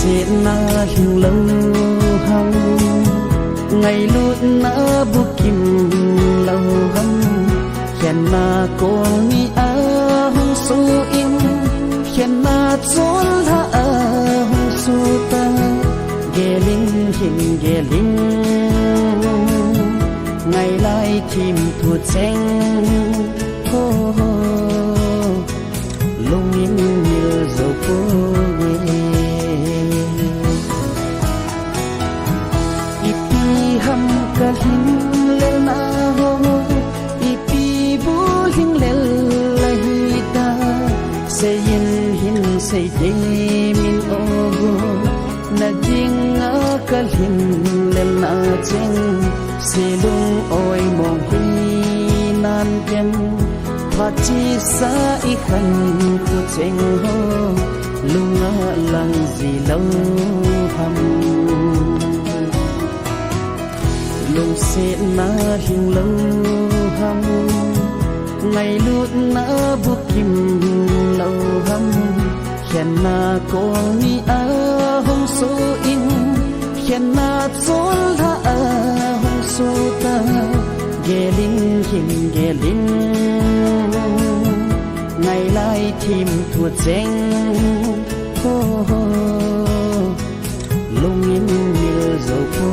sẽ na hình lâu hăng ngày luôn na bu kim lâu hăng khen na cô mi a hung su in khen na chốn tha a hung su ta ghé linh hình ghé linh ngày lại tìm thua tranh hô hô lung in như dầu cô ham ka hin le na ho ipi bu hin le la hi ta se yin hin se de min o na jing a ka hin le na cheng se lung oi mo hi nan ken pha chi sa I khan ku cheng ho lung a lang ji lo ham lung sẽ na hình lâu hâm ngày luôn na bu kim lâu hâm khen na cô mi a hong số in khen na chốn tha a hong số ta ghé linh hình ghé linh ngày lại tìm thua tranh hô hô lung in như dầu cô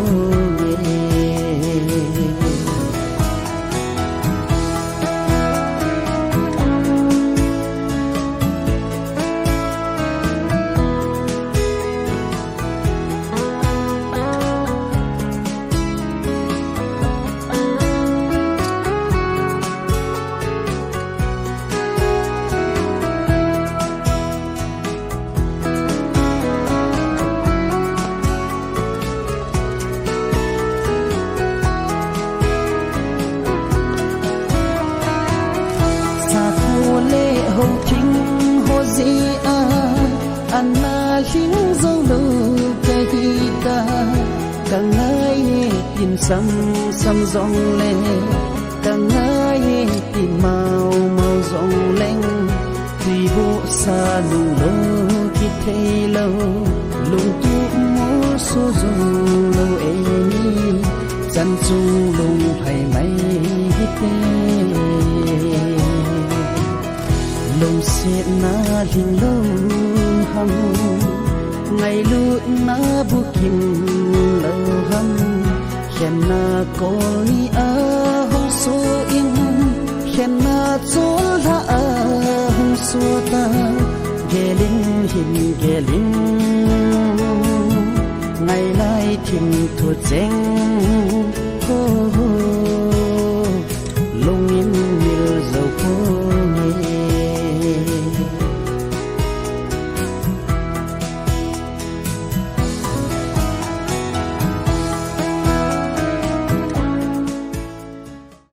hô chính hô gì anh na chính dấu lưu cái ta càng ngày tin sắm sắm rong lên càng ngày tin màu màu rong lên vì vô xa lùng lâu khi thấy lâu lùng tu mô số rong lâu ấy chân chung lùng phải mấy tê lung sẽ na hình lâu hâm ngày luôn na bu kim lâu hâm khen na cô mi a hong số in khen na chốn tha a hong số ta ghé linh hình ghé linh ngày lại tìm thua tranh